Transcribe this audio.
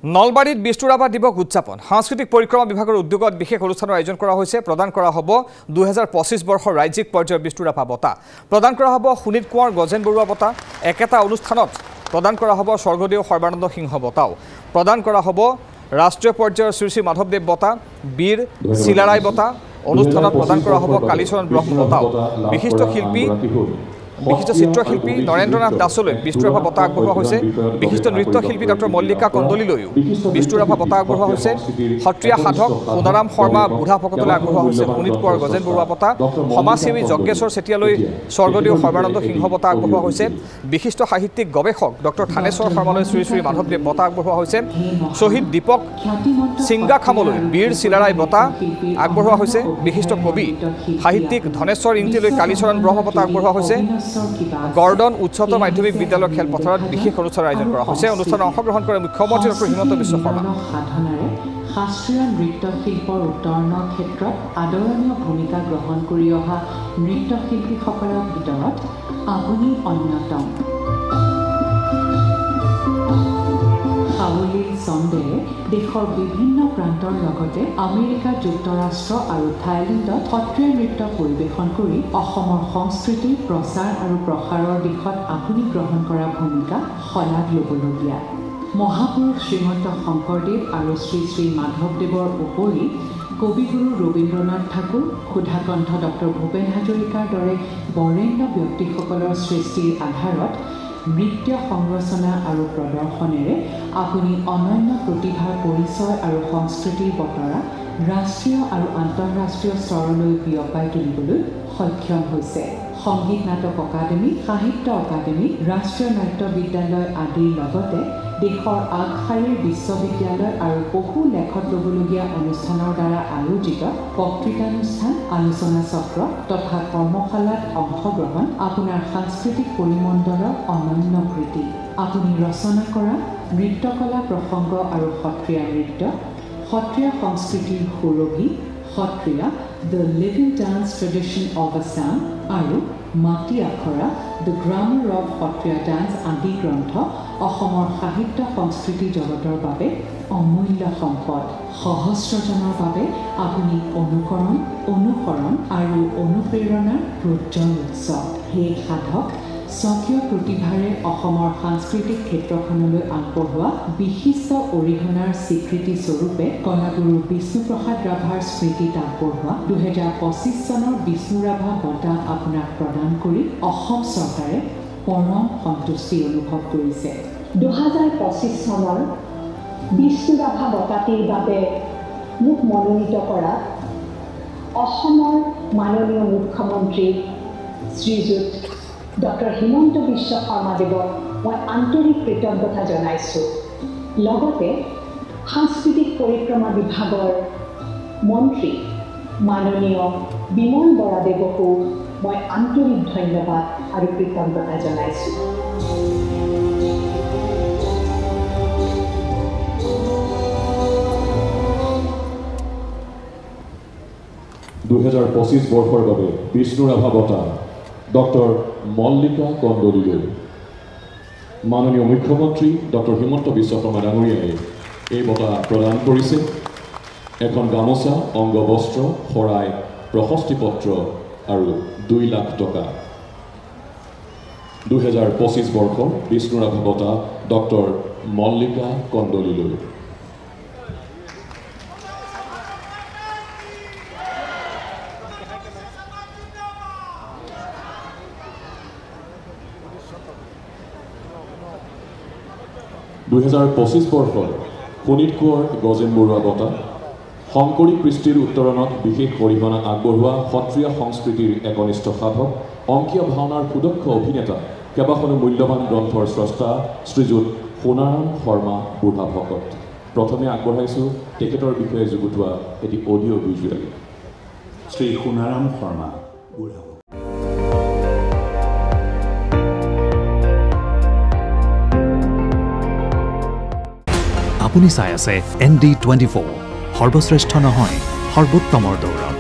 নলবাৰীত বিষ্ণুৰাভা দিৱস উদযাপন সাংস্কৃতিক পৰিক্ৰমা বিভাগৰ উদ্যোগত বিশেষ অনুষ্ঠানৰ আয়োজন কৰা হৈছে প্ৰদান কৰা হ'ব 2025 বৰ্ষৰ ৰাজ্যিক পৰ্যায়ৰ বিষ্ণুৰাভা বঁটা প্ৰদান কৰা হ'ব সুনীত কোঁৱৰ গজেন বৰুৱা বঁটা একেটা অনুষ্ঠানত প্ৰদান কৰা হ'ব স্বৰ্গদেউ সৰ্বানন্দ সিংহ বঁটাও প্ৰদান কৰা হ'ব ৰাষ্ট্ৰীয় পৰ্যায়ৰ শ্ৰী শ্ৰী মাধৱদেৱ বঁটা বীৰ চিলাৰাই বঁটা অনুষ্ঠানত প্ৰদান কৰা হ'ব কালীচৰণ ব্ৰহ্ম বঁটাও বিশিষ্ট চিত্ৰশিল্পী নৰেন্দ্ৰনাথ দাসলৈ বিষ্ণুৰাভা বঁটা আগবঢ়োৱা হৈছে বিশিষ্ট নৃত্যশিল্পী ডক্টৰ মল্লিকা কন্দলীলৈও বিষ্ণুৰাভা বঁটা আগবঢ়োৱা হৈছে সত্ৰীয়া সাধক সোণাৰাম শৰ্মা বুঢ়া ভকতলৈ আগবঢ়োৱা হৈছে সুনীত কোঁৱৰ গজেন বৰুৱা বঁটা সমাজসেৱী যজ্ঞেশ্বৰ চেতিয়ালৈ স্বৰ্গদেউ সৰ্বানন্দ সিংহ বঁটা আগবঢ়োৱা হৈছে বিশিষ্ট সাহিত্যিক গৱেষক ডক্টৰ থানেশ্বৰ শৰ্মালৈ শ্ৰী শ্ৰী মাধৱদেৱ বঁটা আগবঢ়োৱা হৈছে শ্বহীদ দীপক সিংগাখামলৈ বীৰ চিলাৰাই বঁটা আগবঢ়োৱা হৈছে বিশিষ্ট কবি সাহিত্যিক ধনেশ্বৰ ইংতিলৈ কালীচৰণ ব্ৰহ্ম বঁটা আগবঢ়োৱা হৈছে গৰ্ডন উচ্চতৰ মাধ্যমিক বিদ্যালয়ৰ খেলপথাৰত বিশেষ অনুষ্ঠানৰ আয়োজন কৰা হৈছে অনুষ্ঠানত অংশগ্ৰহণ কৰে মুখ্যমন্ত্ৰী ডক্টৰ হিমন্ত বিশ্ব শৰ্মা শাস্ত্ৰীয় নৃত্যশিল্পৰ উত্তৰণৰ ক্ষেত্ৰত আদৰণীয় ভূমিকা গ্ৰহণ কৰি অহা নৃত্যশিল্পীসকলৰ ভিতৰত আপুনি অন্যতম সাৱলীল চন্দেৰে দেশৰ বিভিন্ন প্ৰান্তৰ লগতে আমেৰিকা যুক্তৰাষ্ট্ৰ আৰু থাইলেণ্ডত সত্ৰীয়া নৃত্য পৰিৱেশন কৰি অসমৰ সংস্কৃতিৰ প্ৰচাৰ আৰু প্ৰসাৰৰ দিশত আপুনি গ্ৰহণ কৰা ভূমিকা শলাগ ল'বলগীয়া মহাপুৰুষ শ্ৰীমন্ত শংকৰদেৱ আৰু শ্ৰী শ্ৰী মাধৱদেৱৰ উপৰি কবিগুৰু ৰবীন্দ্ৰনাথ ঠাকুৰ সুধাকণ্ঠ ডক্টৰ ভূপেন হাজৰিকাৰ দৰে বৰেণ্য ব্যক্তিসকলৰ সৃষ্টিৰ আধাৰত নৃত্য সংৰচনা আৰু প্ৰদৰ্শনেৰে আপুনি অনন্য প্ৰতিভাৰ পৰিচয় আৰু সংস্কৃতিৰ বতৰা ৰাষ্ট্ৰীয় আৰু আন্তঃৰাষ্ট্ৰীয় স্তৰলৈ বিয়পাই তুলিবলৈ সক্ষম হৈছে সংগীত নাটক একাডেমী সাহিত্য একাডেমী ৰাষ্ট্ৰীয় নাট্য বিদ্যালয় আদিৰ লগতে দেশৰ আগশাৰীৰ বিশ্ববিদ্যালয় আৰু বহু লেখত ল'বলগীয়া অনুষ্ঠানৰ দ্বাৰা আয়োজিত বক্তৃতানুষ্ঠান আলোচনা চক্ৰ তথা কৰ্মশালাত অংশগ্ৰহণ আপোনাৰ সাংস্কৃতিক পৰিমণ্ডলৰ অনন্য কৃতি আপুনি ৰচনা কৰা নৃত্যকলা প্ৰসংগ আৰু সত্ৰীয়া নৃত্য সত্ৰীয়া সংস্কৃতিৰ সুৰভি Sattriya the living dance tradition of Assam আৰু Mati Akhora the grammar of Sattriya dance আদি গ্ৰন্থ অসমৰ সাহিত্য সংস্কৃতি জগতৰ বাবে অমূল্য সম্পদ সহস্ৰজনৰ বাবে আপুনি অনুসৰণ আৰু অনুপ্ৰেৰণাৰ প্ৰজ্বল উৎস হে সাধক স্বকীয় প্ৰতিভাৰে অসমৰ সাংস্কৃতিক ক্ষেত্ৰখনলৈ আগবঢ়োৱা বিশিষ্ট অৰিহণাৰ স্বীকৃতি স্বৰূপে কলাগুৰু বিষ্ণুপ্ৰসাদ ৰাভাৰ স্মৃতিত আগবঢ়োৱা 2025 চনৰ বিষ্ণুৰাভা বঁটা আপোনাক প্ৰদান কৰি অসম চৰকাৰে পৰম সন্তুষ্টি অনুভৱ কৰিছে 2025 চনৰ বিষ্ণুৰাভা বঁটাটিৰ বাবে মোক মনোনীত কৰা অসমৰ মাননীয় মুখ্যমন্ত্ৰী শ্ৰীযুত ডক্টৰ হিমন্ত বিশ্ব শৰ্মাদেৱক মই আন্তৰিক কৃতজ্ঞতা জনাইছোঁ লগতে সাংস্কৃতিক পৰিক্ৰমা বিভাগৰ মন্ত্ৰী মাননীয় বিমল বৰাদেৱকো মই আন্তৰিক ধন্যবাদ আৰু কৃতজ্ঞতা জনাইছোঁ 2025 বৰ্ষৰ বাবে বিষ্ণুৰাভা বঁটা ডক্টৰ মল্লিকা কন্দলীলৈ মাননীয় মুখ্যমন্ত্ৰী ডক্টৰ হিমন্ত বিশ্ব শৰ্মা ডাঙৰীয়াই এই বঁটা প্ৰদান কৰিছে এখন গামোচা অংগবস্ত্ৰ শৰাই প্ৰশস্তি পত্ৰ আৰু 2 লাখ টকা 2025 বৰ্ষৰ বিষ্ণুৰাভা বঁটা ডক্টৰ মল্লিকা কন্দলীলৈ বৰ্ষৰ সুনীত কোঁৱৰ গজেন বৰুৱা বঁটা শংকৰী কৃষ্টিৰ উত্তৰণত বিশেষ অৰিহণা আগবঢ়োৱা সত্ৰীয়া সংস্কৃতিৰ একনিষ্ঠ সাধক অংকীয়া ভাওনাৰ সুদক্ষ অভিনেতা কেইবাখনো মূল্যৱান গ্ৰন্থৰ স্ৰষ্টা শ্ৰীযুত সোণাৰাম শৰ্মা বুঢ়া ভকত প্ৰথমে আগবঢ়াইছোঁ তেখেতৰ বিষয়ে যুগুতোৱা এটি অডিঅ' ভিজুৱেল শ্ৰী সোণাৰাম শৰ্মা বুঢ়া আপুনি চাই আছে ND24 সৰ্বশ্ৰেষ্ঠ নহয় সৰ্বোত্তমৰ দৌৰত